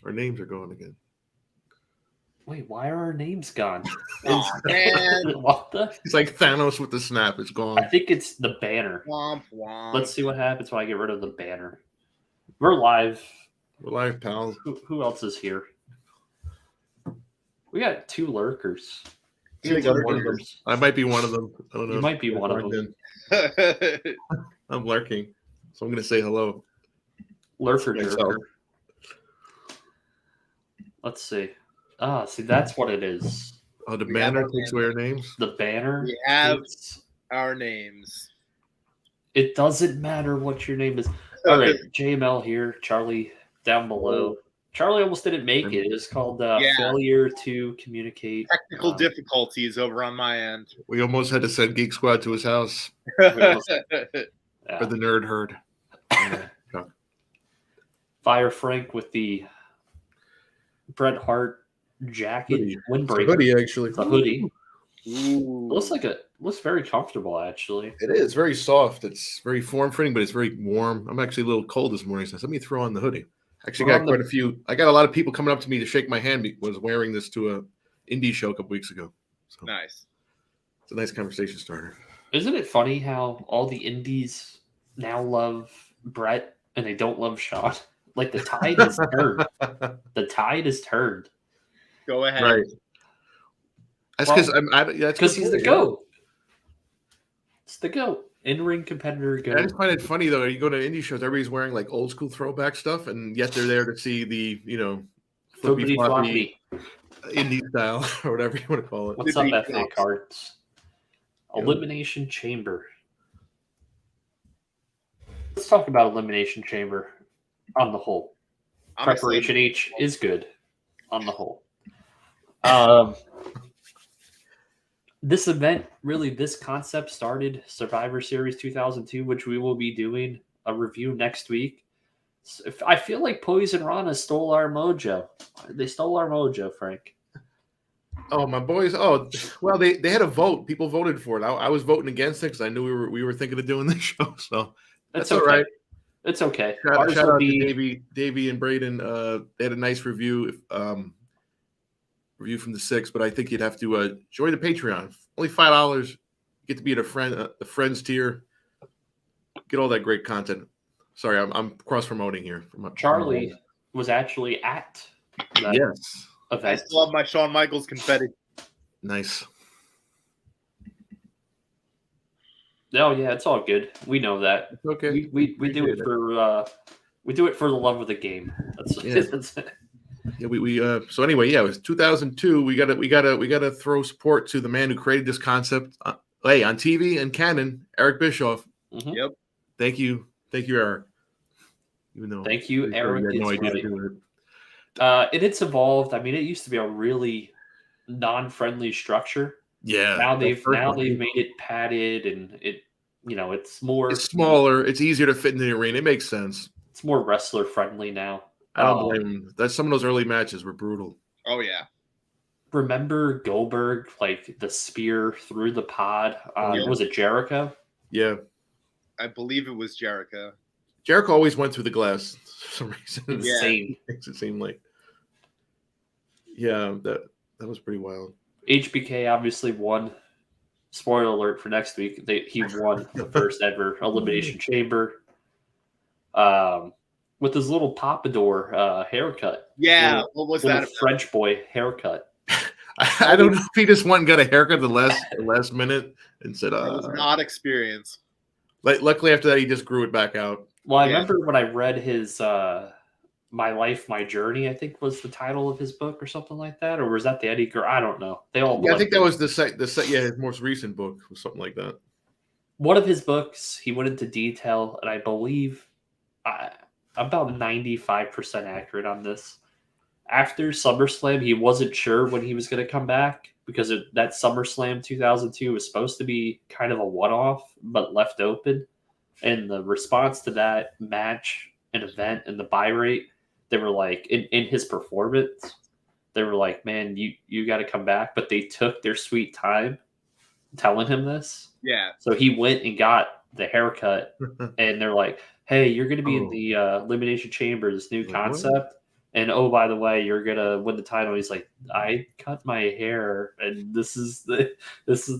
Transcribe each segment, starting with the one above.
Our names are going again. Wait, why are our names gone? Oh, man. What the? It's like Thanos with the snap. It's I gone. think it's the banner. Womp womp. Let's see what happens when I get rid of the banner. We're live. We're live, pals. Who else is here? We got 2 lurkers. I might be one of them. I don't know. You might be one of them. I'm lurking, so I'm going to say hello. Lurker jerker. Let's see. See, that's what it is. Oh, the banner takes away our names? The banner? We have our names. It doesn't matter what your name is. All right, JML here. Charlie down below. Charlie almost didn't make it. It's called failure to communicate. Technical difficulties over on my end. We almost had to send Geek Squad to his house for the nerd herd. Fire Frank with the Bret Hart jacket, windbreaker. Hoodie, actually. It's a hoodie. Ooh. Looks very comfortable, actually. It is very soft. It's very form-fitting, but it's very warm. I'm actually a little cold this morning, so let me throw on the hoodie. Actually, got quite a few. I got a lot of people coming up to me to shake my hand. Was wearing this to a indie show a couple weeks ago. So nice. It's a nice conversation starter. Isn't it funny how all the indies now love Brett and they don't love Sean? Like the tide is turned. The tide is turned. Go ahead. Right. That's because he's the GOAT. It's the GOAT. In-ring competitor GOAT. I just find it funny though. You go to indie shows, everybody's wearing like old school throwback stuff, and yet they're there to see the flippy floppy indie style or whatever you want to call it. What's up, FA cards? Elimination Chamber. Let's talk about Elimination Chamber on the whole. Preparation H is good on the whole. This event, really, this concept started Survivor Series 2002, which we will be doing a review next week. I feel like Poison Rana stole our mojo. They stole our mojo, Frank. Oh, my boys. Oh, well, they had a vote. People voted for it. I was voting against it because I knew we were thinking of doing this show. So that's all right. It's okay. Shout out to Davey and Braden. They had a nice review. Review from the 6, but I think you'd have to join the Patreon. Only $5. You get to be at the friends tier. Get all that great content. Sorry, I'm cross promoting here. Charlie was actually at that event. I still have my Shawn Michaels confetti. Nice. Oh yeah, it's all good. We know that. It's okay. We do it for the love of the game. That's it. Yeah, so anyway, it was 2002. We gotta throw support to the man who created this concept. Hey, on TV and canon, Eric Bischoff. Mm-hmm. Yep. Thank you, Eric. Even though thank you, Eric. No idea to do it. It's evolved. I mean, it used to be a really non-friendly structure. Yeah. Now they've made it padded and it's more. It's smaller. It's easier to fit in the arena. It makes sense. It's more wrestler friendly now. I don't blame him. That some of those early matches were brutal. Oh yeah. Remember Goldberg, like the spear through the pod? Was it Jericho? Yeah. I believe it was Jericho. Jericho always went through the glass for some reason. Insane. Makes it seem like. Yeah, that was pretty wild. HBK obviously won. Spoiler alert for next week. He won the first ever Elimination Chamber. With his little pompadour haircut. Yeah, what was that? French boy haircut. I don't know if he just went and got a haircut the last minute and said, it was an odd experience. Luckily, after that, he just grew it back out. Well, I remember when I read his My Life, My Journey, I think was the title of his book or something like that. Or was that the Eddie Guerrero? I don't know. They all. Yeah, I think that was his most recent book or something like that. One of his books, he went into detail, and I believe about 95% accurate on this. After SummerSlam, he wasn't sure when he was going to come back because that SummerSlam 2002 was supposed to be kind of a one-off, but left open. And the response to that match and event and the buy rate, they were like, in his performance, they were like, man, you got to come back. But they took their sweet time telling him this. Yeah. So he went and got the haircut, and they're like, hey, you're going to be in the Elimination Chamber, this new concept. And oh, by the way, you're gonna win the title. He's like, I cut my hair, and this is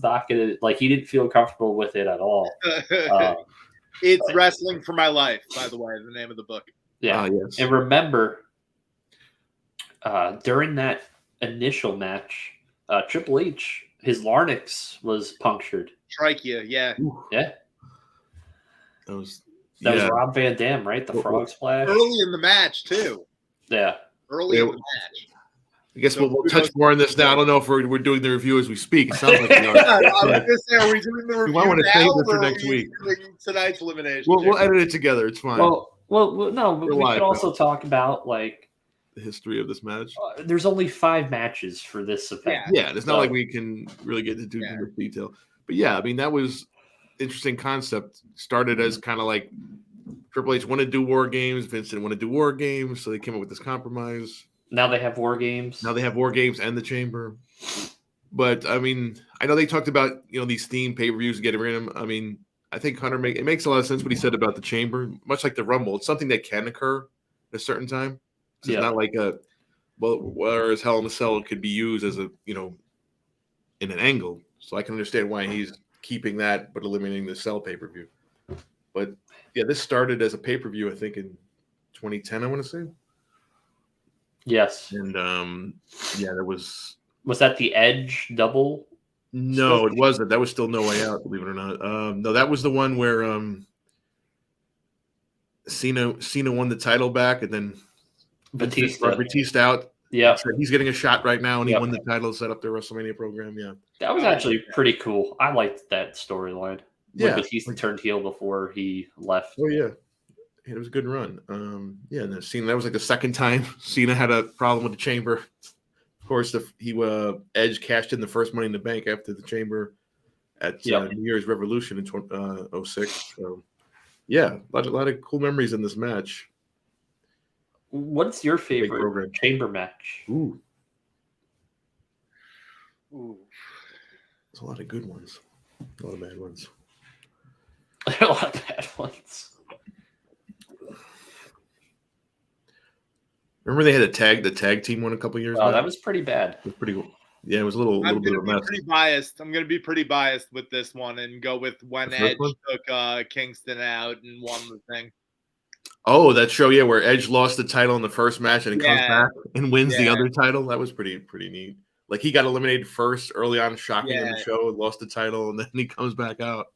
not gonna like. He didn't feel comfortable with it at all. It's Wrestling for My Life, by the way, the name of the book. Yeah, yes. And remember, during that initial match, Triple H, his larynx was punctured. Trachea, yeah. Yeah. That was Rob Van Dam, right? The frog splash. Early in the match, too. Yeah. Early in the match. I guess we'll touch more on this now. I don't know if we're doing the review as we speak. It sounds like we are. I was going to say, are we doing the review I want to now, save it or for are next we week. doing tonight's elimination? We'll edit it together. It's fine. Well, no, but we live, could also talk about like the history of this match. There's only 5 matches for this event. Yeah, it's not like we can really get into too much detail. But yeah, I mean, that was interesting concept. Started as kind of like Triple H wanted to do War Games. Vince didn't want to do War Games, so they came up with this compromise. Now they have War Games. Now they have War Games and the Chamber. But I mean, I know they talked about these theme pay-per-views getting rid of them. I mean, I think Hunter it makes a lot of sense what he said about the Chamber. Much like the Rumble, it's something that can occur at a certain time. So it's not like whereas Hell in a Cell could be used as in an angle. So I can understand why he's keeping that but eliminating the Cell pay-per-view. But yeah, this started as a pay-per-view, I think, in 2010, I want to say. Yes. And there was. Was that the Edge double? No, it wasn't. That was still No Way Out, believe it or not. No, that was the one where Cena won the title back, and then Batista out. Yeah, he's getting a shot right now, and he won the title, set up the WrestleMania program. Yeah, that was actually pretty cool. I liked that storyline. When Batista turned heel before he left. Oh yeah. It was a good run. And then Cena, that was like the second time Cena had a problem with the Chamber. Of course, Edge cashed in the first Money in the Bank after the Chamber at New Year's Revolution in 2006. So, yeah, a lot of cool memories in this match. What's your favorite Chamber match? Ooh. There's a lot of good ones. A lot of bad ones. A lot of bad ones. Remember they had the tag team one a couple years ago? Oh, that was pretty bad. It was pretty cool. Yeah, it was a little bit of a mess. Pretty biased. I'm going to be pretty biased with this one and go with when Edge took Kingston out and won the thing. Oh, that show, where Edge lost the title in the first match and he comes back and wins the other title. That was pretty neat. Like he got eliminated first early on, shocking in the show, lost the title, and then he comes back out.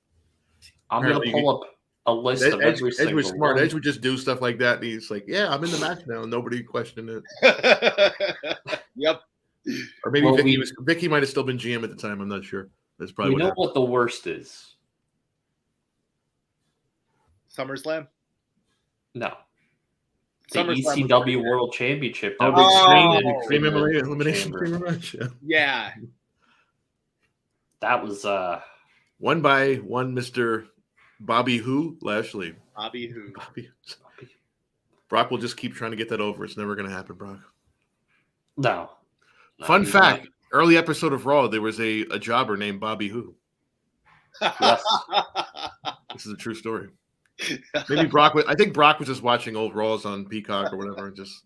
I'm going to pull up a list of every single Edge was smart. one. Edge would just do stuff like that. And he's like, "Yeah, I'm in the match now," and nobody questioned it. Yep. Or maybe Vicky might have still been GM at the time. I'm not sure. That's probably what the worst is. SummerSlam. No. The ECW World Championship. Extreme Elimination match. Yeah. That was won by one Mr. Bobby Lashley. Bobby who? Brock will just keep trying to get that over. It's never going to happen, Brock. No. Fun fact: early episode of Raw, there was a jobber named Bobby Who. Yes. This is a true story. Maybe Brock. I think Brock was just watching old Raws on Peacock or whatever, and just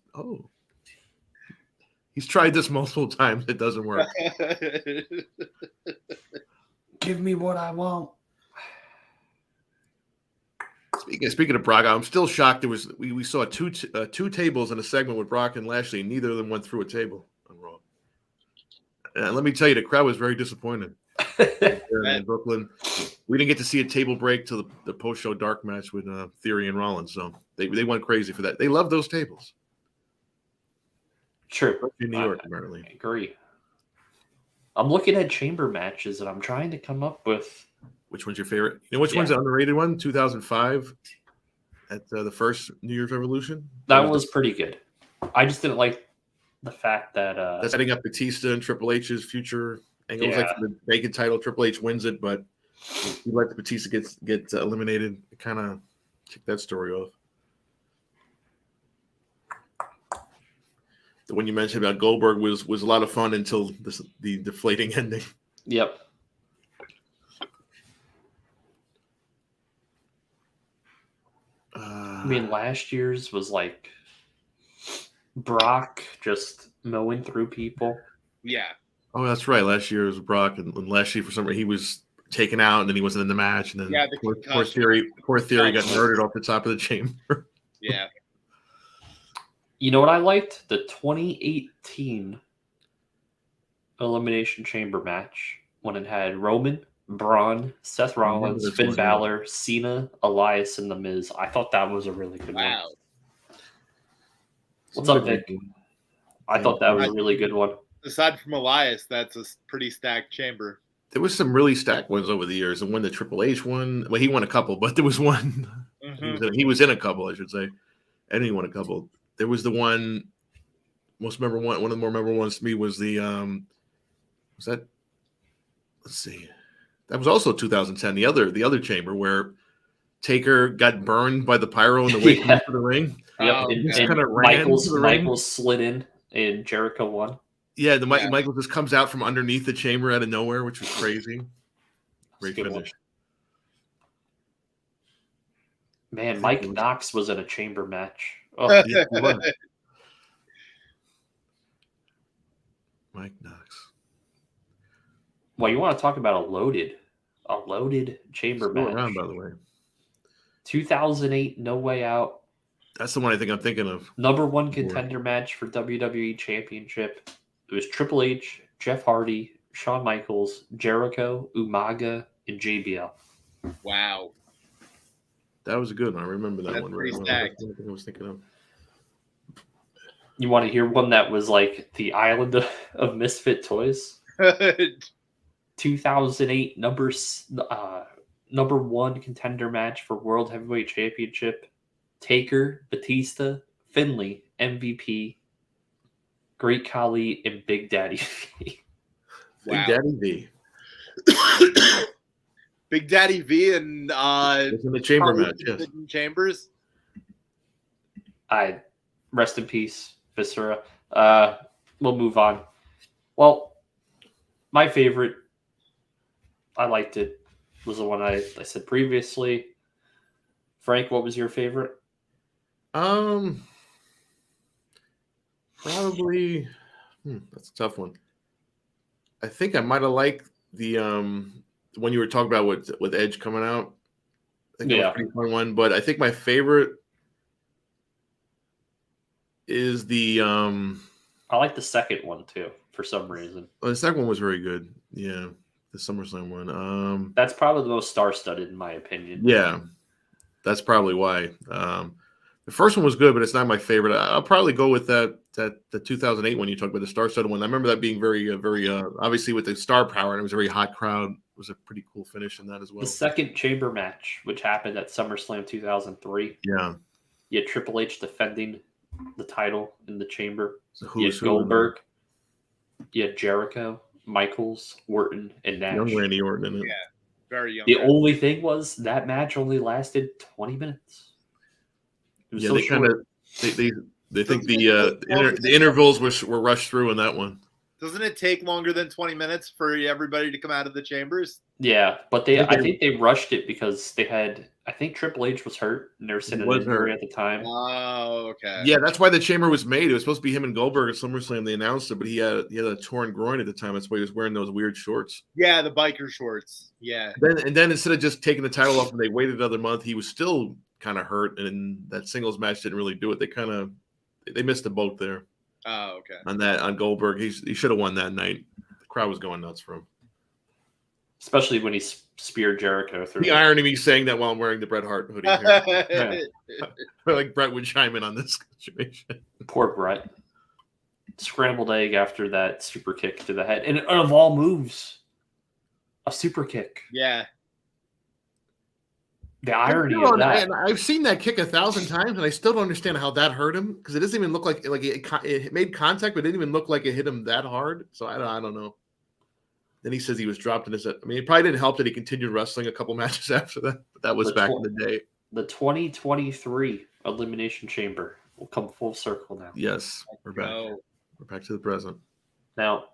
he's tried this multiple times. It doesn't work. Give me what I want. Speaking of Brock, I'm still shocked. We saw two tables in a segment with Brock and Lashley. Neither of them went through a table on Raw. And let me tell you, the crowd was very disappointed. In Brooklyn, we didn't get to see a table break till the post-show dark match with Theory and Rollins. So they went crazy for that. They love those tables. True. In New York, apparently. I agree. I'm looking at Chamber matches and I'm trying to come up with. Which one's your favorite? You know which one's the underrated one? 2005 at the first New Year's Revolution. That was pretty good. I just didn't like the fact that that's setting up Batista and Triple H's future angle. It was like the vacant title. Triple H wins it, but he let the Batista get eliminated. It kind of kicked that story off. The one you mentioned about Goldberg was a lot of fun until the deflating ending. Yep. I mean, last year's was like Brock just mowing through people. Yeah. Oh, that's right. Last year was Brock, and Lashley for some reason he was taken out, and then he wasn't in the match, and then Yeah, the poor concussion. Theory got murdered off the top of the chamber. Yeah. You know what I liked? The 2018 Elimination Chamber match when it had Roman, Braun, Seth I remember Rollins, this Finn one, yeah. Balor, Cena, Elias, and The Miz. I thought that was a really good one. Wow. What's up, Vic? I thought that was a really good one. Aside from Elias, that's a pretty stacked chamber. There was some really stacked ones over the years, and when the Triple H won, well, he won a couple, but there was one. He was in a couple, I should say, and he won a couple. There was the one most memorable one. One of the more memorable ones to me was the was that? Let's see, that was also 2010. The other chamber where Taker got burned by the pyro in the way Yeah. to the ring. Yep, Oh, and, okay. and Kinda ran Michaels, to the ring. Michaels slid in, and Jericho won. Yeah, Yeah. Michael just comes out from underneath the chamber out of nowhere, which was crazy. Great Good one. finish. Man, think Mike it was- Knox was in a chamber match. Oh, Yeah, he was. Mike Knox. well, you want to talk about a loaded chamber Still match? around, by the way. 2008 No Way Out. That's the one I think I'm thinking of. Number one contender match for WWE Championship. It was Triple H, Jeff Hardy, Shawn Michaels, Jericho, Umaga, and JBL. Wow. That was a good one. I remember that That's one. pretty Well. stacked. That's what I was thinking of. You want to hear one that was like the island of misfit toys? 2008 number one contender match for World Heavyweight Championship. Taker, Batista, Finlay, MVP, Great Khali, and Big Daddy V. Wow. Big Daddy V. Big Daddy V and It's in the chamber match, yes. Chambers. I rest in peace, Viscera. We'll move on. Well, my favorite, I liked it, was the one I said previously. Frank, what was your favorite? Probably. That's a tough one. I think I might have liked the one you were talking about with Edge coming out. I think that was a pretty fun one, but I think my favorite is the I like the second one too, for some reason. the second one was very good. Yeah, the SummerSlam one. That's probably the most star-studded in my opinion. Yeah, that's probably why. The first one was good, but it's not my favorite. I'll probably go with the 2008 one you talked about, the star-studded one. I remember that being very obviously with the star power, and it was a very hot crowd. It was a pretty cool finish in that as well. The second chamber match, which happened at SummerSlam 2003. Yeah. You had Triple H defending the title in the chamber. So You had Goldberg. You had Jericho, Michaels, Orton, and Nash. Young Randy Orton in it. Yeah. Very young. The only thing was that match only lasted 20 minutes. It was Yeah, so they kind short. of they think the intervals were rushed through in that one. Doesn't it take longer than 20 minutes for everybody to come out of the chambers? Yeah, but I think they rushed it because I think Triple H was hurt and they were sitting in injury at the time. Oh, okay. Yeah, that's why the chamber was made. It was supposed to be him and Goldberg at SummerSlam. They announced it, but he had a torn groin at the time. That's why he was wearing those weird shorts. Yeah, the biker shorts. Yeah. Then instead of just taking the title off and they waited another month, he was still kind of hurt, and that singles match didn't really do it. They missed the boat there. Oh, okay. On Goldberg. He should have won that night. The crowd was going nuts for him. Especially when he speared Jericho through. The irony of me saying that while I'm wearing the Bret Hart hoodie here. Like Bret would chime in on this situation. Poor Bret. Scrambled egg after that super kick to the head. And of all moves, a super kick. Yeah. The irony of that. And I've seen that kick 1,000 times, and I still don't understand how that hurt him, because it doesn't even look like it made contact, but it didn't even look like it hit him that hard. So I don't know. Then he says he was dropped in his. I mean, it probably didn't help that he continued wrestling a couple matches after that. But that was back in the day. The 2023 Elimination Chamber will come full circle now. Yes, we're back. We're back to the present. Now,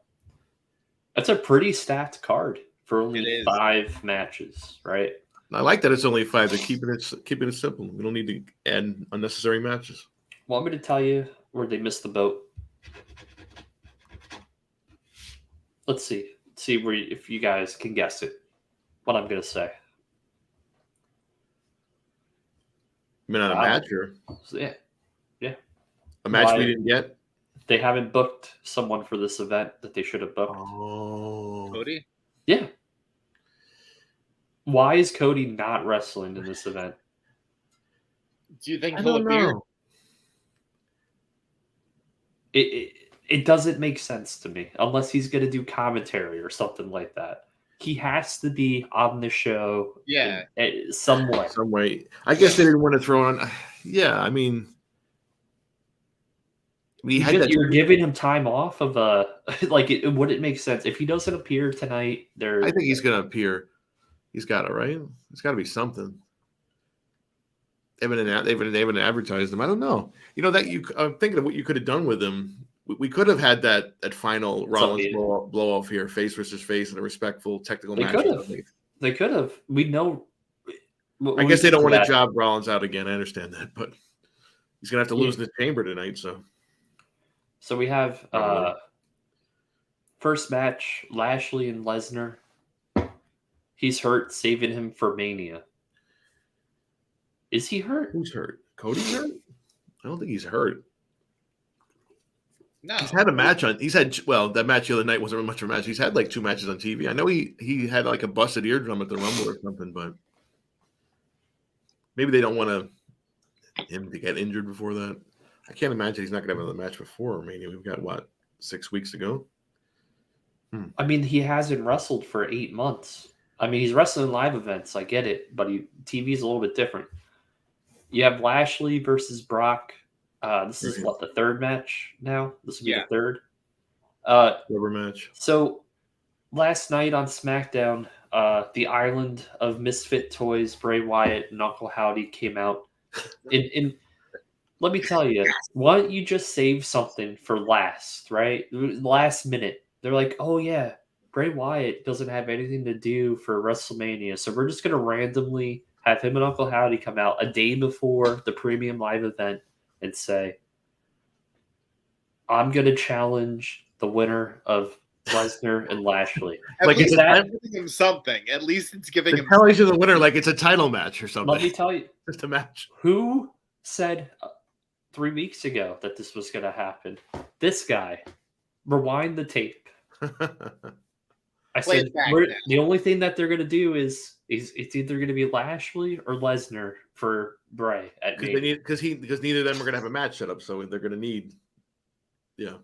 that's a pretty stacked card for only is. 5 matches, right? I like that it's only 5. They're keeping it simple. We don't need to add unnecessary matches. Well, I'm going to tell you, Where'd they miss the boat? Let's see. See where if you guys can guess it. What I'm gonna say. I mean, on a match or So, yeah. a match Why- we didn't get. They haven't booked someone for this event that they should have booked. Oh, Cody? Yeah. Why is Cody not wrestling in this event? Do you think I he'll don't appear? know. It doesn't make sense to me unless he's going to do commentary or something like that. He has to be on the show, Yeah. in some way. Some way. I guess they didn't want to throw on. Yeah, I mean, we had that. You're giving him time off of like it wouldn't make sense if he doesn't appear tonight. I think he's going to appear. He's got it, right? It's got to be something. They haven't advertised him. I don't know. You know that I'm thinking of what you could have done with him. We could have had that final Rollins blow off here, face versus face, in a respectful technical match. They could have. We know. I guess they don't want to job Rollins out again. I understand that, but he's gonna have to lose in the chamber tonight. So we have first match: Lashley and Lesnar. He's hurt, saving him for Mania. Is he hurt? Who's hurt? Cody's hurt? I don't think he's hurt. No. He's had a match on. That match the other night wasn't much of a match. He's had like 2 matches on TV. I know he had like a busted eardrum at the Rumble or something, but maybe they don't want him to get injured before that. I can't imagine he's not going to have another match before Mania. We've got, what, 6 weeks to go? I mean, he hasn't wrestled for 8 months. I mean, he's wrestling live events. I get it, but TV's a little bit different. You have Lashley versus Brock. This is what, the third match now? This will be the third. Rubber match. So last night on SmackDown, the Island of Misfit Toys, Bray Wyatt and Uncle Howdy came out. And let me tell you, why don't you just save something for last, right? Last minute. They're like, oh yeah, Bray Wyatt doesn't have anything to do for WrestleMania, so we're just going to randomly have him and Uncle Howdy come out a day before the premium live event and say, I'm going to challenge the winner of Lesnar and Lashley. At Like, least it's it's giving him something. At least it's giving him challenge of the winner, like it's a title match or something. Let me tell you, Just a match. who said 3 weeks ago that this was going to happen? This guy. Rewind the tape. I Play said it back the only thing that they're going to do is it's either going to be Lashley or Lesnar for Bray at Mania. Because neither of them are going to have a match set up, so they're going to need. Yeah.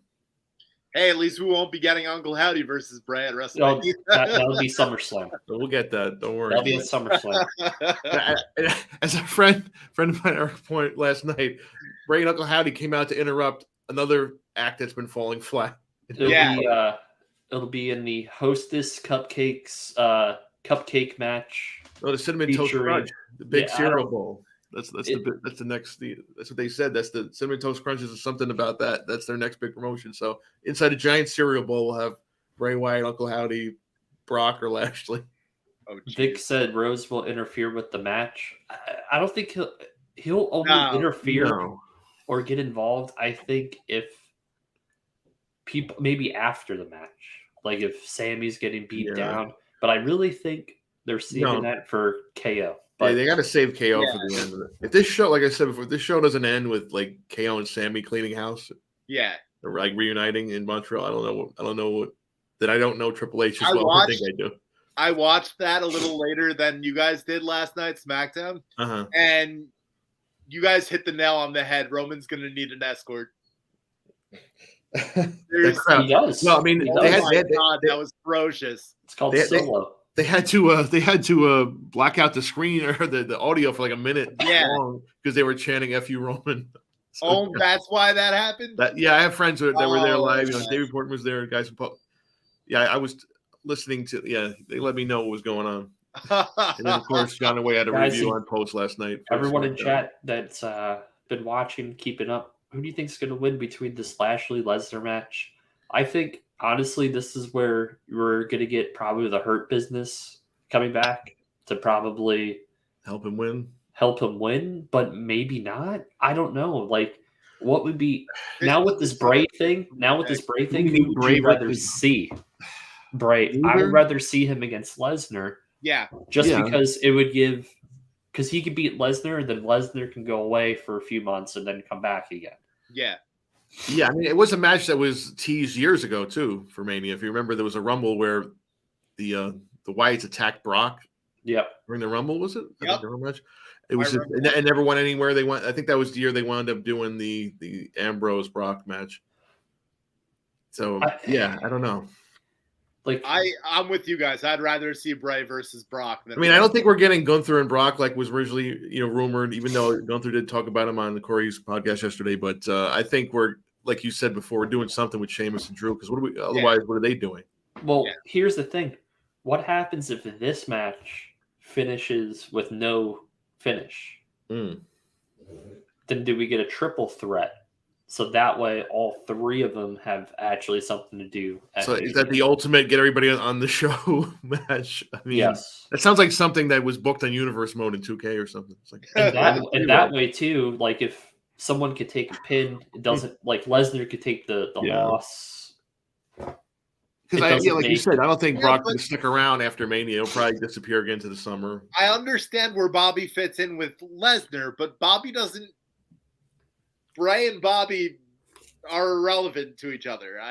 Hey, at least we won't be getting Uncle Howdy versus Bray at WrestleMania. That'll be SummerSlam. We'll get that. Don't worry. That'll be at SummerSlam. As a friend of mine, Eric Point, last night, Bray and Uncle Howdy came out to interrupt another act that's been falling flat. It'll be in the Hostess Cupcakes cupcake match. Oh, the Cinnamon Toast Crunch, the big cereal bowl. That's the next. That's what they said. That's the Cinnamon Toast Crunches is something about that. That's their next big promotion. So inside a giant cereal bowl, we'll have Bray Wyatt, Uncle Howdy, Brock, or Lashley. Oh, Vic said Rose will interfere with the match. I don't think he'll only interfere or get involved. I think if people maybe after the match, like if Sammy's getting beat down. But I really think they're saving that for KO. But they got to save KO for the end of it. If this show, like I said before, if this show doesn't end with like KO and Sammy cleaning house, or like reuniting in Montreal, I don't know Triple H as well. I think I do. I watched that a little later than you guys did last night, SmackDown, and you guys hit the nail on the head. Roman's going to need an escort. He does. No, I mean that was ferocious. It's called Solo. They had to black out the screen or the audio for like a minute long because they were chanting "F you, Roman." So, that's why that happened. I have friends that were there live. David Portman was there. Guys from I was listening to. They let me know what was going on. And then of course, John Away had a review on Post last night. Everyone in chat that's been watching, keeping up. Who do you think is going to win between this Lashley Lesnar match? I think honestly, this is where we're going to get probably the Hurt Business coming back to probably help him win, but maybe not. I don't know. Like what would be now with this Bray thing? Now with this Bray thing, who would you rather see? Bray. I would rather see him against Lesnar. Yeah. Just because it would give, because he could beat Lesnar, and then Lesnar can go away for a few months and then come back again. Yeah. Yeah, I mean, it was a match that was teased years ago too for Mania. If you remember, there was a Rumble where the Wyatts attacked Brock. Yep. During the Rumble, was it? Yep. The Rumble match. It was just, it never went anywhere. They went. I think that was the year they wound up doing the Ambrose Brock match. So I don't know. Like I'm with you guys. I'd rather see Bray versus Brock. I mean, I don't think we're getting Gunther and Brock like was originally rumored. Even though Gunther did talk about him on the Corey's podcast yesterday, but I think we're, like you said before, we're doing something with Sheamus and Drew because otherwise what are they doing? Well, here's the thing: what happens if this match finishes with no finish? Then do we get a triple threat? So that way, all three of them have actually something to do. So is that the ultimate get everybody on the show match? I mean, yes. That sounds like something that was booked on Universe Mode in 2K or something. It's like and that way too. Like if someone could take a pin, it doesn't like Lesnar could take the loss. Because like you said, I don't think Brock can stick around after Mania. He'll probably disappear again to the summer. I understand where Bobby fits in with Lesnar, but Bobby doesn't. Bray and Bobby are irrelevant to each other.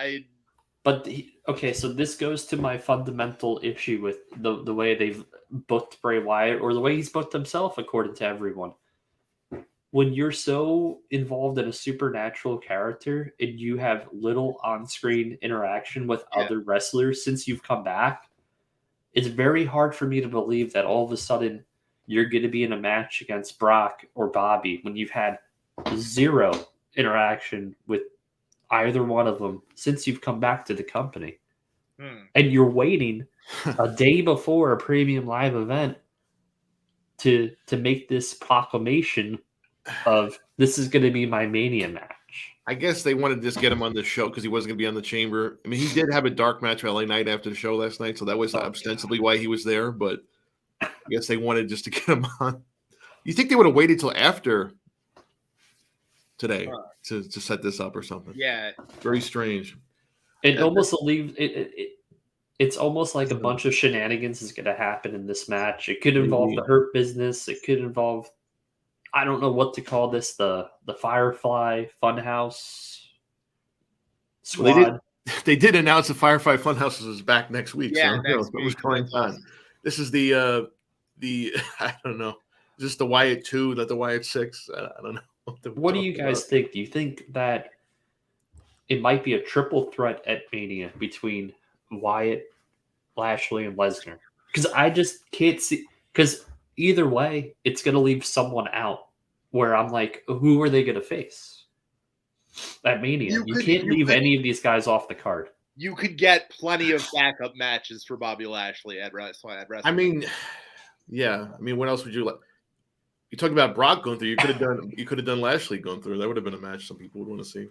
So this goes to my fundamental issue with the way they've booked Bray Wyatt, or the way he's booked himself, according to everyone. When you're so involved in a supernatural character and you have little on-screen interaction with other wrestlers since you've come back, it's very hard for me to believe that all of a sudden you're going to be in a match against Brock or Bobby when you've had zero interaction with either one of them since you've come back to the company. And you're waiting a day before a premium live event to make this proclamation of this is going to be my Mania match. I guess they wanted to just get him on the show because he wasn't going to be on the Chamber. I mean, he did have a dark match LA Knight after the show last night, so that was ostensibly why he was there, but I guess they wanted just to get him on. You think they would have waited till after today to set this up or something? Yeah. Very strange. It almost leaves it's almost like a bunch of shenanigans is going to happen in this match. It could involve the Hurt Business. It could involve, I don't know what to call this, the Firefly Funhouse squad. They did announce the Firefly Funhouse is back next week. Yeah, so next week. What was going on? This is the I don't know. Is this the Wyatt 2, not the Wyatt 6? I don't know. What do you guys think? Do you think that it might be a triple threat at Mania between Wyatt, Lashley, and Lesnar? Because I just can't see. Because either way, it's going to leave someone out where I'm like, who are they going to face at Mania? You can't leave any of these guys off the card. You could get plenty of backup matches for Bobby Lashley at Wrestling. I mean, yeah. I mean, what else would you like? You talking about Brock going through? You could have done Lashley going through. That would have been a match some people would want to see.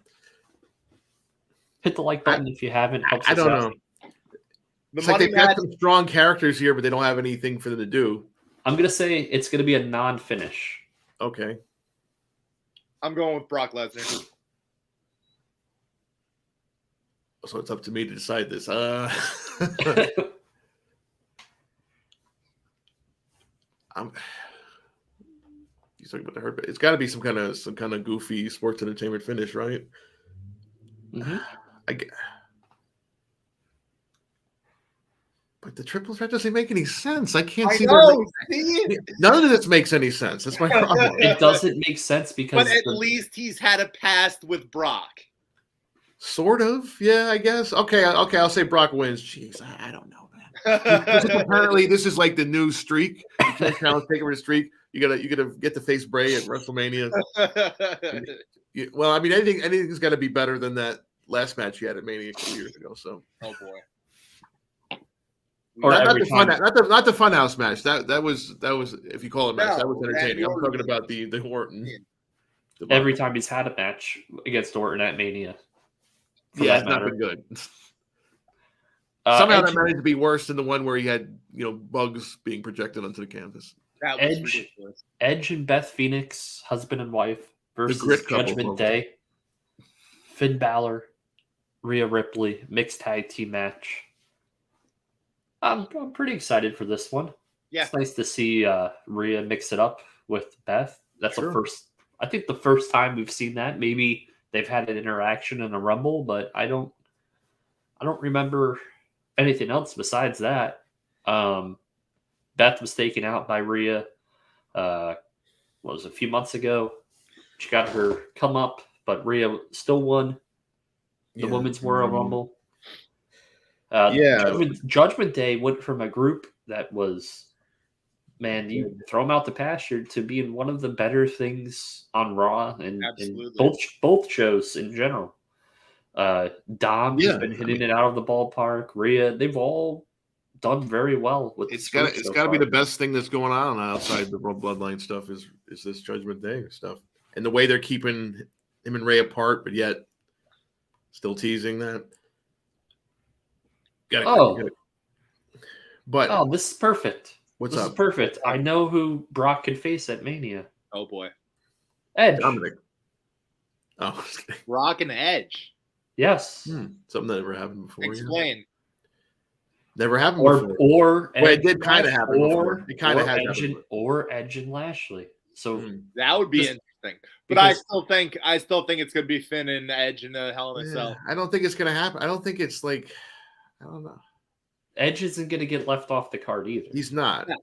Hit the like button if you haven't. I don't know. It's like they've got some strong characters here, but they don't have anything for them to do. I'm gonna say it's gonna be a non-finish. Okay. I'm going with Brock Lesnar. So it's up to me to decide this. He's talking about the Hurt. It's got to be some kind of goofy sports entertainment finish, right? Mm-hmm. But the triple threat doesn't make any sense. I can't see. None of this makes any sense. That's my problem. It doesn't make sense because. But at least he's had a past with Brock. Sort of, yeah, I guess. Okay. I'll say Brock wins. Jeez, I don't know, man. Apparently, this is like the new streak. You can't challenge take over the streak. You gotta get to face Bray at WrestleMania. Well, I mean, anything's got to be better than that last match he had at Mania 2 years ago. So, oh boy. Or not the Funhouse match. That was if you call it a match, that was entertaining. I'm talking about the Orton. Every time he's had a match against Orton at Mania. Yeah, it's not been good. Somehow that managed to be worse than the one where he had bugs being projected onto the canvas. That was ridiculous. Edge and Beth Phoenix, husband and wife, versus Judgment Day. Finn Balor, Rhea Ripley, mixed tag team match. I'm pretty excited for this one. Yeah. It's nice to see Rhea mix it up with Beth. That's Sure. I think the first time we've seen that. Maybe they've had an interaction in a Rumble, but I don't remember anything else besides that. Beth was taken out by Rhea. What was it, a few months ago? She got her come up, but Rhea still won the Women's Royal Rumble. Judgment Day went from a group that was, man, you throw them out the pasture to being one of the better things on Raw and both shows in general. Dom has been hitting it out of the ballpark. Rhea, they've all done very well with it's got to be the best thing that's going on outside the Bloodline stuff is this Judgment Day stuff, and the way they're keeping him and Ray apart, but yet still teasing that. But this is perfect. What's this up? Is perfect. I know who Brock could face at Mania. Oh boy, Edge. Dominic. Oh, Brock and Edge. Yes. Something that never happened before. Explain. Yeah. Never happened before. It did kind of happen before. It kind of had happened. Or Edge and Lashley. So that would be interesting. But I still think it's gonna be Finn and Edge in the Hell in a Cell. I don't think it's gonna happen. I don't think it's like, I don't know. Edge isn't gonna get left off the card either. He's not. Yeah.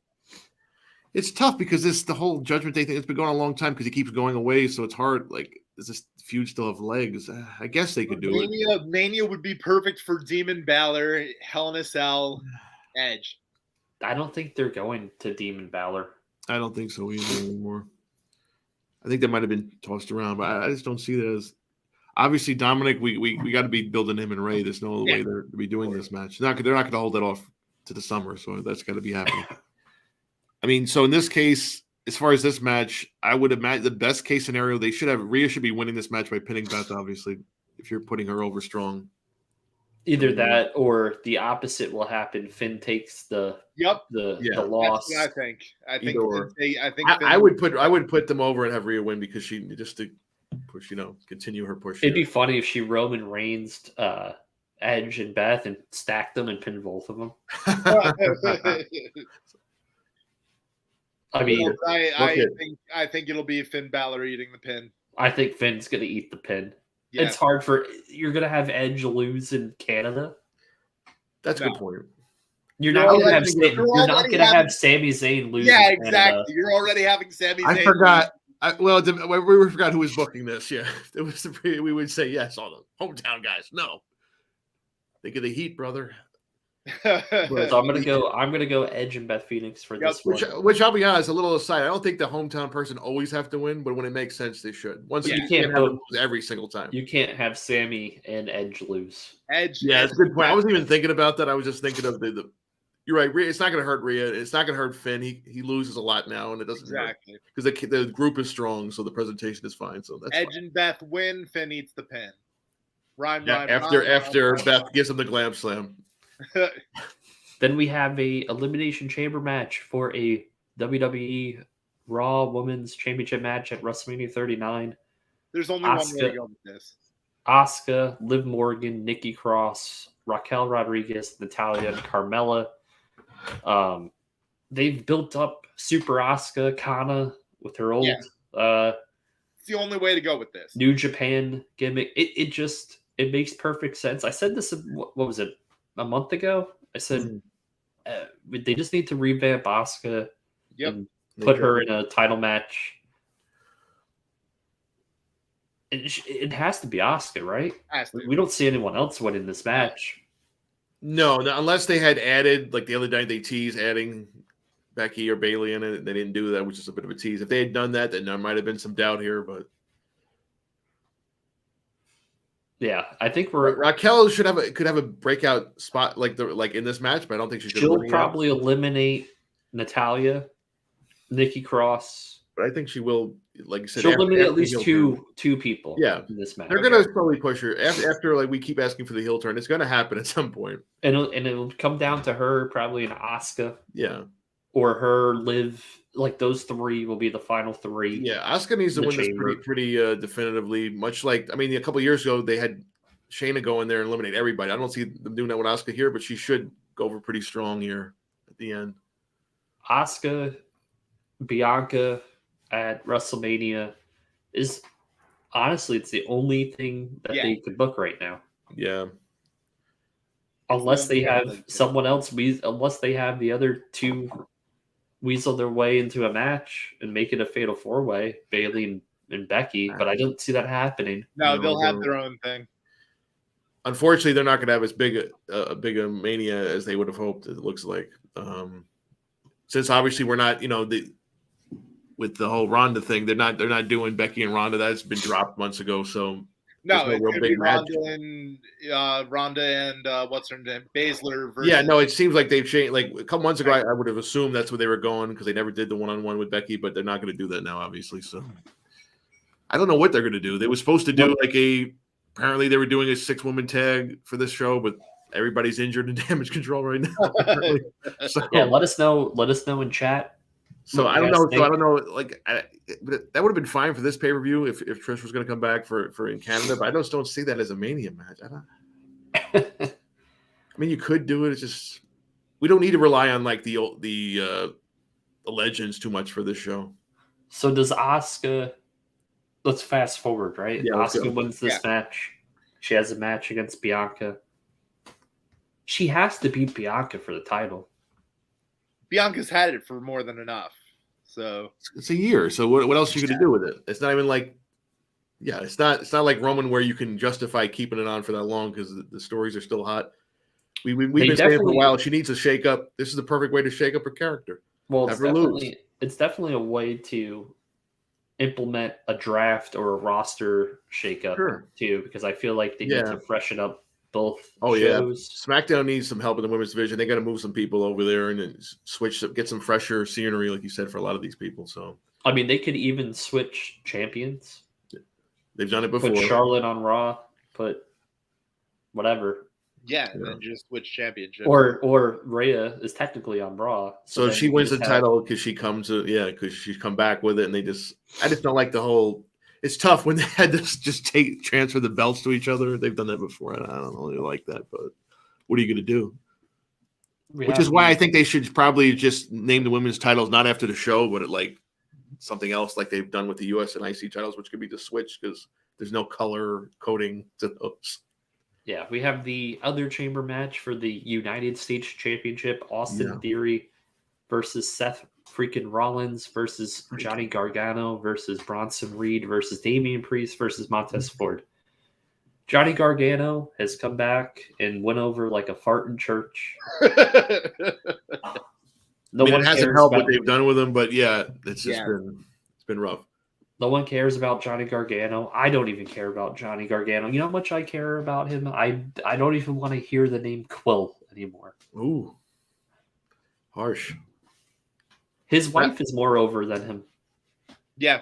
It's tough because the whole Judgment Day thing. It's been going on a long time because he keeps going away, so it's hard. Like, does this feud still have legs? I guess they could do it. Mania would be perfect for Demon Balor, Hell in a Cell, Edge. I don't think they're going to Demon Balor. I don't think so either anymore. I think that might have been tossed around, but I just don't see that as. Obviously, Dominic, we got to be building him and Ray. There's no way they're to be doing this match. They're not going to hold that off to the summer, so that's got to be happening. I mean, so in this case, as far as this match, I would imagine the best case scenario, Rhea should be winning this match by pinning Beth, obviously, if you're putting her over strong. Either that or the opposite will happen. Finn takes the loss. That's what I think. I would put them over and have Rhea win because she just to push, continue her push. It'd be funny if she Roman Reigns, Edge and Beth and stacked them and pinned both of them. I mean, I think it'll be Finn Balor eating the pin. I think Finn's going to eat the pin. Yeah. It's hard you're going to have Edge lose in Canada. That's a good point. You're not going to have Sami Zayn lose. Yeah, exactly. You're already having Sami Zayn. I forgot. We forgot who was booking this. Yeah, it was we would say yes, all the hometown guys. No, think of the Heat, brother. So I'm gonna go Edge and Beth Phoenix for this one. Which I'll be honest, a little aside, I don't think the hometown person always have to win, but when it makes sense, they should. You can't have every single time. You can't have Sammy and Edge lose. That's a good point. I wasn't even thinking about that. I was just thinking of the you're right. It's not going to hurt Rhea. It's not going to hurt Finn. He loses a lot now, and it doesn't because the group is strong, so the presentation is fine. So that's Edge and Beth win. Finn eats the pin. After Beth gives him the glam slam. Then we have a Elimination Chamber match for a WWE Raw Women's Championship match at WrestleMania 39. There's only one way to go with this. Asuka, Liv Morgan, Nikki Cross, Raquel Rodriguez, Natalya, and Carmella. They've built up Super Asuka, Kana with her old. It's the only way to go with this. New Japan gimmick. It makes perfect sense. I said this. What was it? A month ago? I said they just need to revamp Asuka and put her in a title match. It has to be Asuka, right? We don't see anyone else winning this match. No, unless they had added, like the other night they teased adding Becky or Bayley in it. They didn't do that, which is a bit of a tease. If they had done that, then there might have been some doubt here, but yeah, I think Raquel could have a breakout spot like in this match, but I don't think she'll probably eliminate Natalya, Nikki Cross. But I think she will, like you said, she'll eliminate at least two people. Yeah, in this match. They're gonna slowly push her after like we keep asking for the heel turn. It's gonna happen at some point, and it'll come down to her probably an Asuka. Yeah, or her Liv like those three will be the final three. Yeah, Asuka needs to win this pretty definitively. Much like, I mean, a couple of years ago they had Shayna go in there and eliminate everybody. I don't see them doing that with Asuka here, but she should go over pretty strong here at the end. Asuka, Bianca at WrestleMania is honestly, it's the only thing that they could book right now. Yeah. Unless they have someone else, unless they have the other two weasel their way into a match and make it a fatal 4-way, Bayley and Becky, but I don't see that happening. No, they'll have their own thing. Unfortunately, they're not going to have as big a mania as they would have hoped. It looks like, since obviously we're not, with the whole Ronda thing, they're not doing Becky and Ronda. That's been dropped months ago. So no real big match. Ronda and what's her name, Baszler. Versus... Yeah, no, it seems like they've changed. Like a couple months ago, I would have assumed that's where they were going because they never did the one-on-one with Becky, but they're not going to do that now, obviously. So I don't know what they're going to do. They were supposed to do apparently they were doing a 6-woman tag for this show, but everybody's injured in Damage Control right now. So, yeah, let us know in chat. So I don't know. So I don't know. Like that would have been fine for this pay-per-view if Trish was going to come back for in Canada, but I just don't see that as a Mania match. I mean, you could do it. It's just we don't need to rely on like the legends too much for this show. So does Asuka? Let's fast forward, right? Yeah, Asuka wins this match. She has a match against Bianca. She has to beat Bianca for the title. Bianca's had it for more than enough. So it's a year. So what else are you going to do with it? It's not even like, it's not like Roman where you can justify keeping it on for that long because the stories are still hot. We've been saying for a while she needs to shake up. This is the perfect way to shake up her character. Well, it's definitely a way to implement a draft or a roster shakeup too, because I feel like they need to freshen up both shows. Yeah, SmackDown needs some help in the women's division. They got to move some people over there and then get some fresher scenery, like you said, for a lot of these people. So I mean, they could even switch champions. They've done it before. Put Charlotte on Raw. Put whatever. Yeah, and then just switch championship. Or Rhea is technically on Raw. So she wins the title because she comes because she's come back with it, and I just don't like the whole. It's tough when they had to just transfer the belts to each other. They've done that before, and I don't really like that. But what are you going to do? Which is why I think they should probably just name the women's titles not after the show, but like something else, like they've done with the US and IC titles, which could be the switch because there's no color coding to those. Yeah, we have the other chamber match for the United States Championship: Austin Theory versus Seth freaking Rollins versus Johnny Gargano versus Bronson Reed versus Damian Priest versus Montez Ford. Johnny Gargano has come back and went over like a fart in church. It hasn't helped what they've done with him, but it's just been rough. No one cares about Johnny Gargano. I don't even care about Johnny Gargano. You know how much I care about him? I don't even want to hear the name Quill anymore. Ooh. Harsh. His wife is more over than him. Yeah.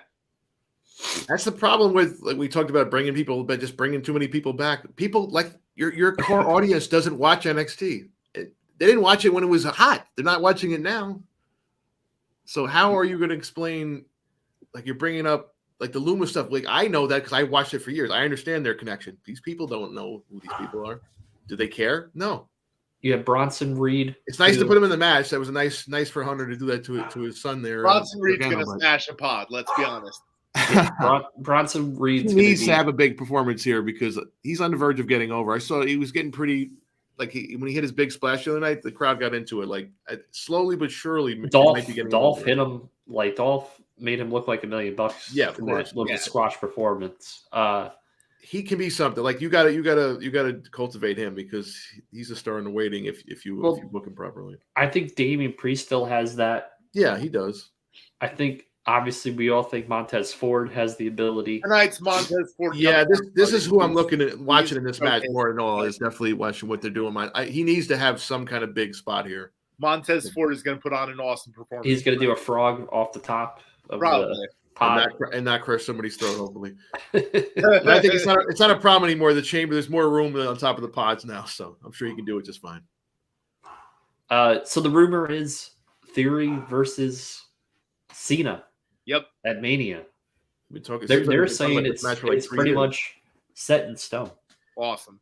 That's the problem with, like we talked about, bringing people, but just bringing too many people back. People, like, your core audience doesn't watch NXT. They didn't watch it when it was hot. They're not watching it now. So how are you going to explain, like, you're bringing up, like, the Luma stuff? Like, I know that because I watched it for years. I understand their connection. These people don't know who these people are. Do they care? No. You have Bronson Reed. It's nice to put him in the match. That was nice for Hunter to do that to his son there. Bronson Reed's going to smash a pod. Let's be honest. Bronson Reed needs to have a big performance here because he's on the verge of getting over. I saw he was getting pretty, like, when he hit his big splash the other night, the crowd got into it. Like, slowly but surely, Dolph hit him. Like, Dolph made him look like $1 million. Yeah, of course. With the squash performance. He can be something. Like, you gotta cultivate him because he's a star in the waiting if you book him properly. I think Damian Priest still has that. Yeah, he does. I think. Obviously, we all think Montez Ford has the ability. Tonight's Montez Ford. Yeah, this is who I'm looking at watching in this match more than all. Is definitely watching what they're doing. He needs to have some kind of big spot here. Montez Ford is going to put on an awesome performance. He's going to do a frog off the top of the pod and not crush somebody's throat. Hopefully, I think it's not a problem anymore. The chamber, there's more room on top of the pods now, so I'm sure he can do it just fine. So the rumor is Theory versus Cena. Yep. At Mania. We're talking. They're saying it's pretty much set in stone. Awesome.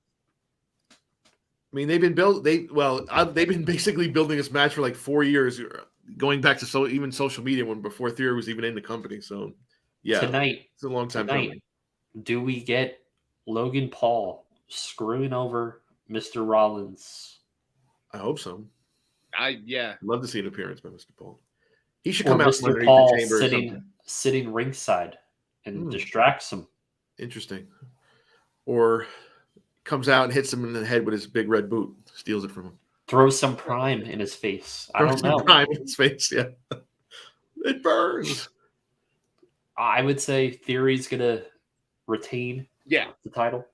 I mean, they've been basically building this match for like 4 years, going back to even social media before Theory was even in the company. So, yeah, tonight it's a long time coming. Do we get Logan Paul screwing over Mr. Rollins? I hope so. Yeah. I'd love to see an appearance by Mr. Paul. He should Or come out Mr. from Paul the chamber sitting ringside and distracts him. Interesting. Or comes out and hits him in the head with his big red boot, steals it from him. Throws some prime in his face. I don't know. Prime in his face, yeah. It burns. I would say Theory's gonna retain the title.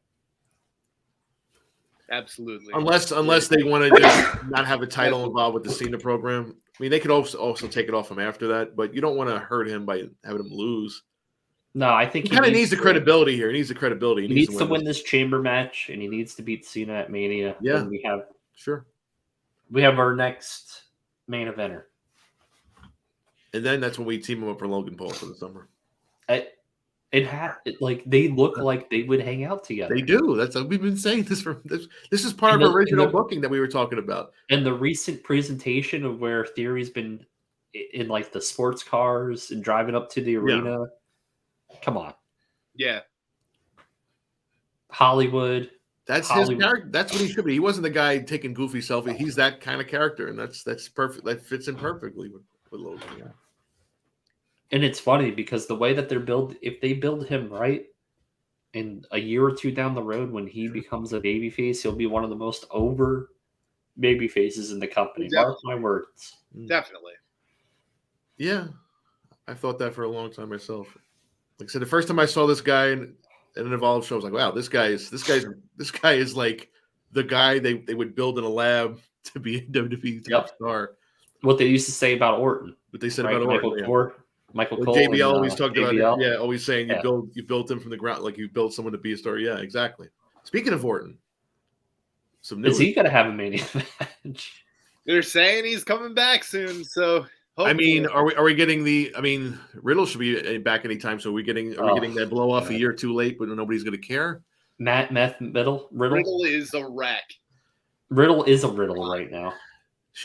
Absolutely. Unless they want to just not have a title involved with the Cena program. I mean, they could also take it off him after that, but you don't want to hurt him by having him lose. No, I think he kind of needs the credibility here. He needs the credibility. He needs to win this chamber match, and he needs to beat Cena at Mania. Yeah, and we have our next main eventer, and then that's when we team him up for Logan Paul for the summer. They look like they would hang out together. They do. That's what we've been saying. This is part of our original booking that we were talking about. And the recent presentation of where Theory's been in like the sports cars and driving up to the arena. Yeah. Come on. Yeah. Hollywood. His character. That's what he should be. He wasn't the guy taking goofy selfies. He's that kind of character, and that's perfect. That fits in perfectly with Logan. Yeah. And it's funny because the way that if they build him right, in a year or two down the road, when he becomes a babyface, he'll be one of the most over baby faces in the company. Mark my words. Definitely. Yeah, I thought that for a long time myself. Like I said, the first time I saw this guy in an Evolve show, I was like, "Wow, this guy is like the guy they would build in a lab to be a WWE star." What they used to say about Orton. What they said about Orton. Michael Cole. JBL always talked about it. Yeah, always saying you built him from the ground, like you built someone to be a star. Yeah, exactly. Speaking of Orton, is he going to have a Mania match? They're saying he's coming back soon, so. Hopefully. I mean, are we getting Riddle should be back anytime. So are we getting that blow off a year too late, but nobody's going to care? Riddle is a wreck. Riddle is a riddle right now.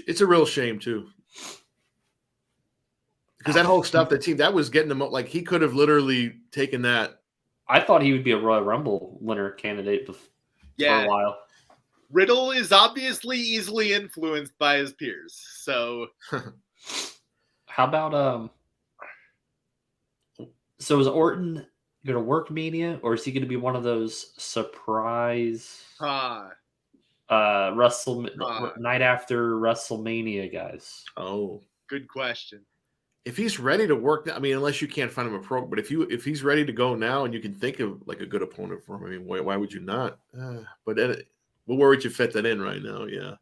It's a real shame too, because that whole stuff that was getting him like he could have literally taken that. I thought he would be a Royal Rumble winner candidate for a while. Riddle is obviously easily influenced by his peers, so. How about so is Orton going to work Mania, or is he going to be one of those surprise night after WrestleMania guys? Oh, good question. If he's ready to work, I mean, unless you can't find him a pro, but if he's ready to go now and you can think of like a good opponent for him, I mean, why would you not? But where would you fit that in right now? Yeah.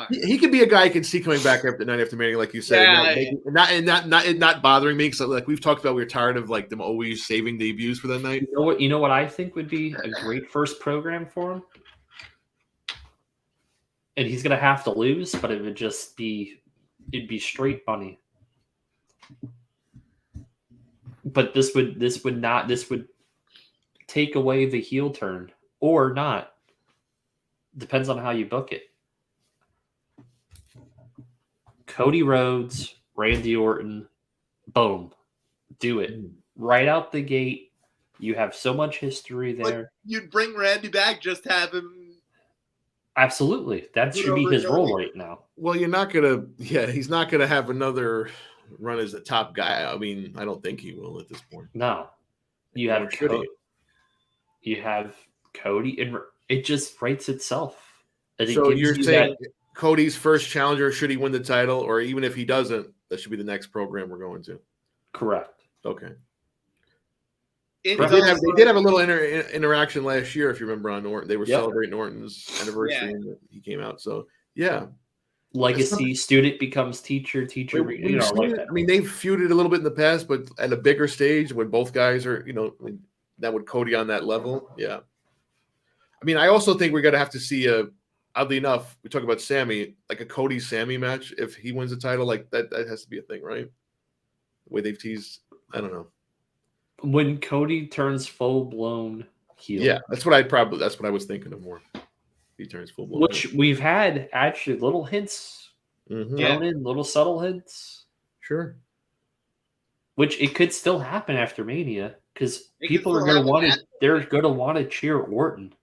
He could be a guy I can see coming back after night after Mania, like you said, not bothering me because like we've talked about, we're tired of like them always saving debuts for that night. You know what I think would be a great first program for him, and he's gonna have to lose, but it'd be straight funny. But this would take away the heel turn or not. Depends on how you book it. Cody Rhodes, Randy Orton, boom. Do it. Right out the gate. You have so much history there. Like, you'd bring Randy back, just have him. Absolutely. That should be his role right now. Well, he's not going to have another run as the top guy. I mean, I don't think he will at this point. No. You have Cody. You have Cody, and it just writes itself. So you're saying Cody's first challenger, should he win the title, or even if he doesn't, that should be the next program we're going to? Correct. Okay. They did have a little interaction last year, if you remember, on Orton. They were celebrating Orton's anniversary, and he came out. So, yeah. Legacy, student becomes teacher. I mean, they've feuded a little bit in the past, but at a bigger stage when both guys are, that with Cody on that level. Yeah. I mean, I also think we're going to have to see oddly enough, we talk about Sammy, like a Cody-Sammy match. If he wins the title, like that has to be a thing, right? The way they've teased, I don't know. When Cody turns full blown heel. Yeah, that's what I was thinking of more. He turns full blown. Which we've had actually little hints thrown in, little subtle hints. Sure. Which it could still happen after Mania because people are going to want to cheer Orton.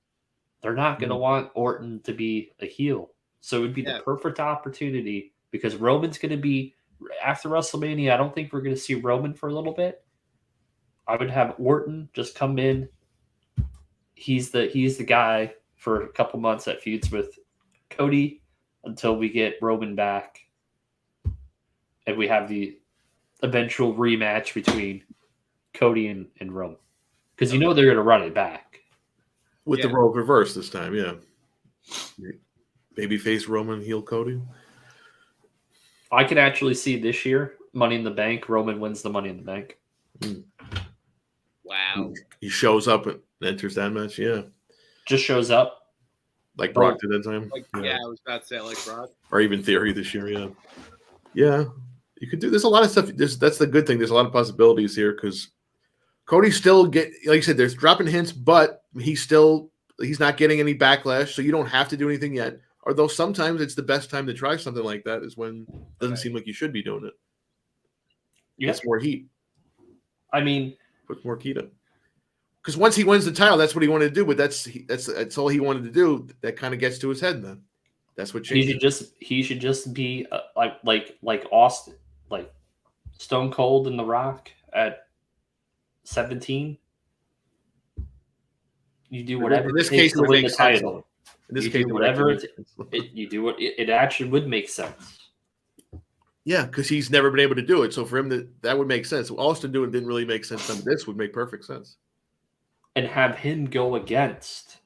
They're not going to want Orton to be a heel. So it would be the perfect opportunity because Roman's going to be after WrestleMania. I don't think we're going to see Roman for a little bit. I would have Orton just come in. He's the guy for a couple months that feuds with Cody until we get Roman back, and we have the eventual rematch between Cody and Roman because they're going to run it back with the role reversed this time. Yeah, babyface Roman, heel Cody. I could actually see this year Money in the Bank. Roman wins the Money in the Bank. Wow. He shows up and enters that match. Yeah, just shows up like Brock did that time. I was about to say like Brock, or even Theory this year. Yeah. You could do. There's a lot of stuff. That's the good thing. There's a lot of possibilities here because Cody still like you said. There's dropping hints, but he's not getting any backlash, so you don't have to do anything yet. Although sometimes it's the best time to try something like that is when it doesn't seem like you should be doing it. It's more heat. I mean, put more heat up. Because once he wins the title, that's what he wanted to do. But that's all he wanted to do. That kind of gets to his head. Then that's what changes. He should just be like Austin, like Stone Cold and The Rock at 17. You do whatever in this case to win the title. In this case, you do what it actually would make sense. Yeah, because he's never been able to do it. So for him, that would make sense. Austin doing it didn't really make sense. This would make perfect sense. And have him go against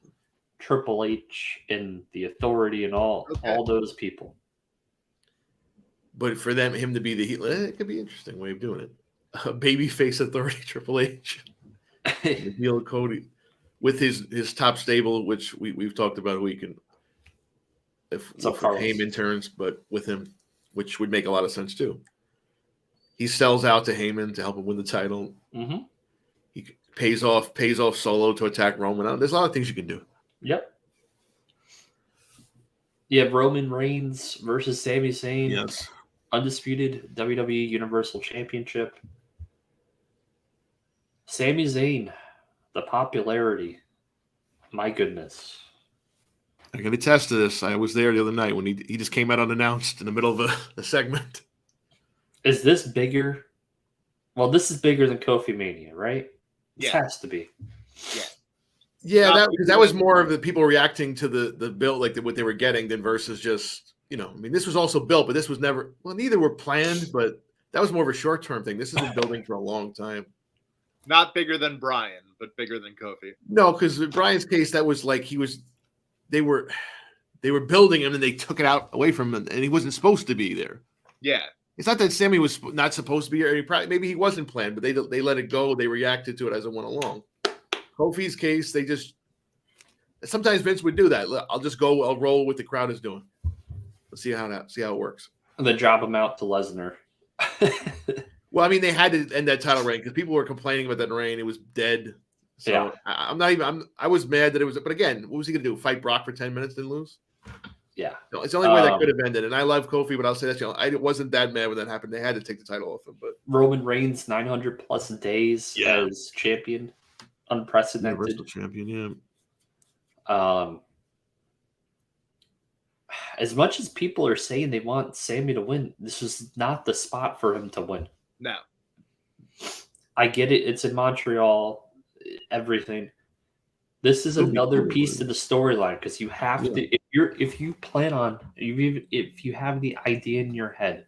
Triple H and the Authority and all those people. But for him to be the heel, it could be an interesting way of doing it. A babyface Authority, Triple H, the heel Cody, with his top stable, which we've talked about. We can if Heyman turns, but with him, which would make a lot of sense too. He sells out to Heyman to help him win the title. Mm-hmm. He pays off Solo to attack Roman. There's a lot of things you can do. Yep. You have Roman Reigns versus Sami Zayn. Yes. Undisputed WWE Universal Championship. Sami Zayn, the popularity. My goodness. I can attest to this. I was there the other night when he just came out unannounced in the middle of a segment. Is this bigger? Well, this is bigger than Kofi Mania, right? It has to be. Yeah, that was more of the people reacting to the build, like what they were getting, than versus just, I mean, this was also built, but this was never, neither were planned, but that was more of a short-term thing. This has been building for a long time. Not bigger than Bryan, but bigger than Kofi. No, because in Bryan's case, that was like they were building him and they took it out away from him, and he wasn't supposed to be there. Yeah. It's not that Sammy was not supposed to be here. Maybe he wasn't planned, but they let it go. They reacted to it as it went along. Kofi's case, sometimes Vince would do that. I'll roll with the crowd is doing. Let's see how it works. And then drop him out to Lesnar. Well, I mean, they had to end that title reign because people were complaining about that reign. It was dead. So yeah. I was mad that it was, but again, what was he going to do? Fight Brock for 10 minutes and lose? Yeah. No, it's the only way that could have ended. And I love Kofi, but I'll say that, I wasn't that mad when that happened. They had to take the title off him. But Roman Reigns, 900 plus days as champion. Unprecedented. Universal champion, yeah. As much as people are saying they want Sammy to win, this is not the spot for him to win. No. I get it. It's in Montreal. Everything. This is another piece to the storyline because you have to. If you plan on, if you have the idea in your head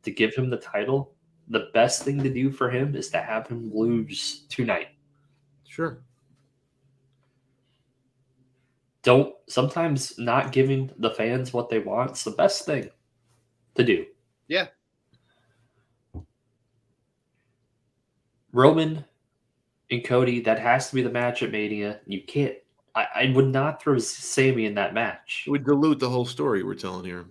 to give him the title, the best thing to do for him is to have him lose tonight. Sure. Sometimes not giving the fans what they want is the best thing to do. Yeah. Roman and Cody, that has to be the match at Mania. You can't. I would not throw Sammy in that match. It would dilute the whole story we're telling here.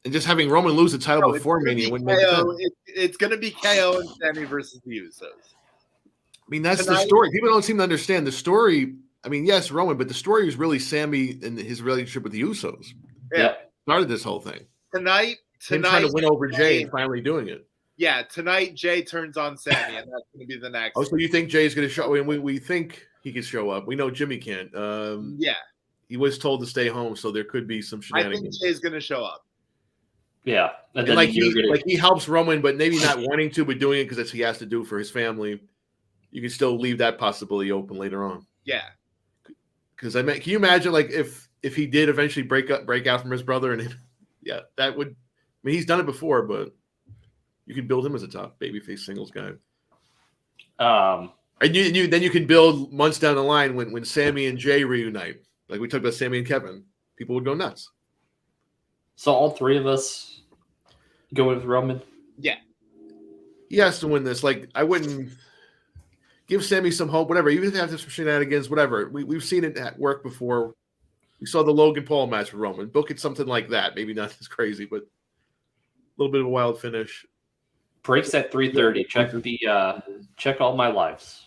And just having Roman lose the title before Mania wouldn't make sense. It's going to be KO and Sammy versus the Usos. I mean, that's the story. People don't seem to understand the story. I mean, yes, Roman, but the story is really Sammy and his relationship with the Usos. Yeah. Started this whole thing. Tonight, him trying to win over Jay and finally doing it. Yeah, tonight Jay turns on Sammy, and that's going to be the next. Oh, so you think Jay's going to show? And we think he can show up. We know Jimmy can't. Yeah, he was told to stay home, so there could be some shenanigans. I think Jay's going to show up. Yeah, and like he helps Roman, but maybe not wanting to, but doing it because that's what he has to do for his family. You can still leave that possibility open later on. Yeah, because I mean, can you imagine like if he did eventually break out from his brother, and yeah, that would. I mean, he's done it before, but you can build him as a top babyface singles guy. And then you can build months down the line when Sammy and Jay reunite, like we talked about Sammy and Kevin, people would go nuts. So all three of us go with Roman? Yeah. He has to win this. Like, I wouldn't give Sammy some hope, whatever. Even if they have some shenanigans, whatever. We've seen it at work before. We saw the Logan Paul match with Roman. Book it something like that. Maybe not as crazy, but a little bit of a wild finish. Breaks at 3:30. Check all my lives.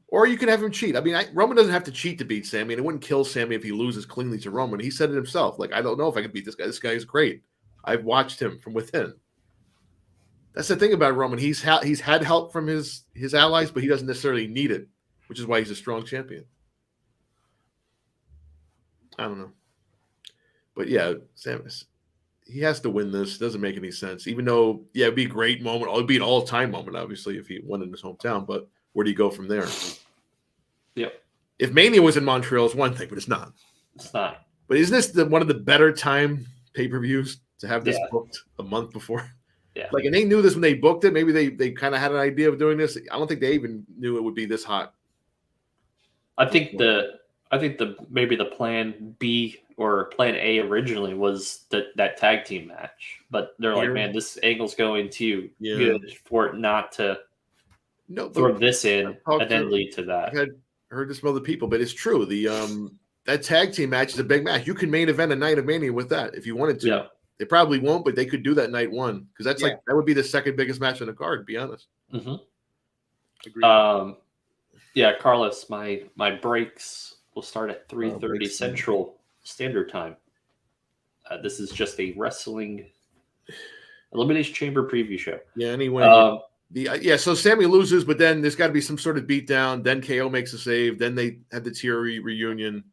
Or you can have him cheat. I mean, Roman doesn't have to cheat to beat Sammy, and it wouldn't kill Sammy if he loses cleanly to Roman. He said it himself. Like, I don't know if I can beat this guy. This guy is great. I've watched him from within. That's the thing about Roman. He's had help from his allies, but he doesn't necessarily need it, which is why he's a strong champion. I don't know. But yeah, he has to win this. It doesn't make any sense. Even though, yeah, it'd be a great moment. It'd be an all-time moment, obviously, if he won in his hometown. But where do you go from there? Yep. If Mania was in Montreal, it's one thing, but it's not. It's not. But isn't this one of the better time pay-per-views to have this booked a month before? Yeah. Like, and they knew this when they booked it. Maybe they kind of had an idea of doing this. I don't think they even knew it would be this hot. I think maybe the plan B or plan A originally was that tag team match, but they're like, man, this angle's going too good for it not to throw this in and then lead to that. I had heard this from other people, but it's true. That tag team match is a big match. You can main event a night of Mania with that if you wanted to. Yeah. They probably won't, but they could do that night one because that's that would be the second biggest match on the card, to be honest. Mm-hmm. Agreed. Yeah, Carlos, my breaks will start at 3:30 Central Standard Time. This is just a wrestling Elimination Chamber preview show. Yeah, anyway. So Sammy loses, but then there's got to be some sort of beatdown. Then KO makes a save. Then they have the tier reunion,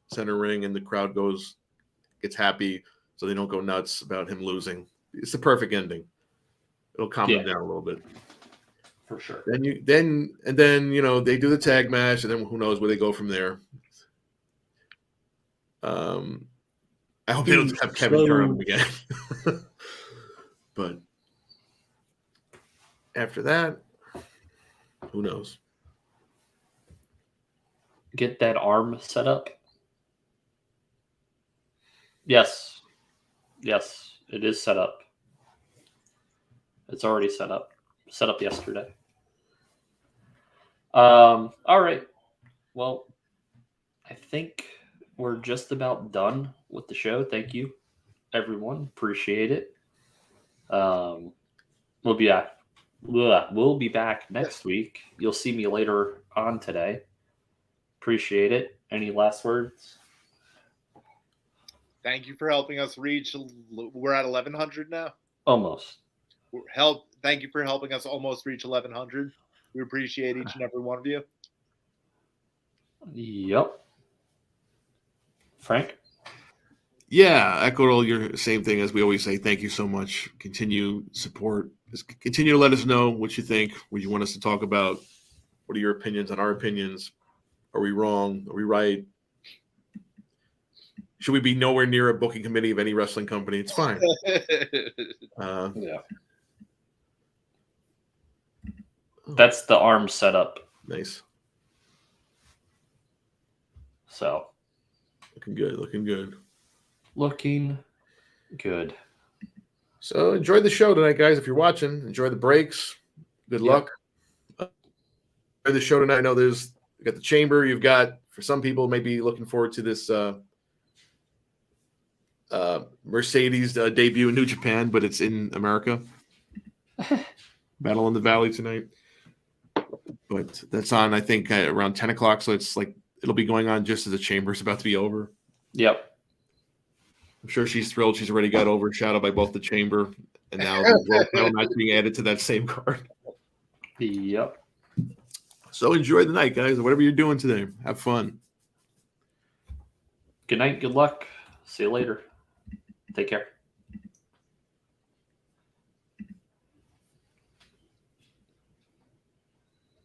center ring, and the crowd gets happy, so they don't go nuts about him losing. It's the perfect ending. It'll calm them down a little bit. For sure. Then they do the tag match, and then who knows where they go from there. I hope they don't have Kevin turn him again. But after that, who knows? Get that arm set up. Yes, it is set up. It's already set up. Set up yesterday. All right. Well, I think we're just about done with the show. Thank you, everyone. Appreciate it. We'll be back next week. You'll see me later on today. Appreciate it. Any last words? Thank you for helping us reach. We're at 1,100 now. Almost. Thank you for helping us almost reach 1,100. We appreciate each and every one of you. Yep. Frank? Yeah, echoed all your same thing as we always say. Thank you so much. Continue support. Just continue to let us know what you think, what you want us to talk about. What are your opinions on our opinions? Are we wrong? Are we right? Should we be nowhere near a booking committee of any wrestling company? It's fine. Yeah. That's the arm setup. Nice. So. Looking good. Looking good. So enjoy the show tonight, guys. If you're watching, enjoy the breaks. Good luck. Enjoy the show tonight. I know you got the Chamber. You've got, for some people, maybe looking forward to this Mercedes debut in New Japan, but it's in America. Battle in the Valley tonight. But that's on, I think, around 10 o'clock. So it's like it'll be going on just as the Chamber's about to be over. Yep. I'm sure she's thrilled. She's already got overshadowed by both the Chamber and now the World title match being added to that same card. Yep. So enjoy the night, guys. Whatever you're doing today, have fun. Good night. Good luck. See you later. Take care.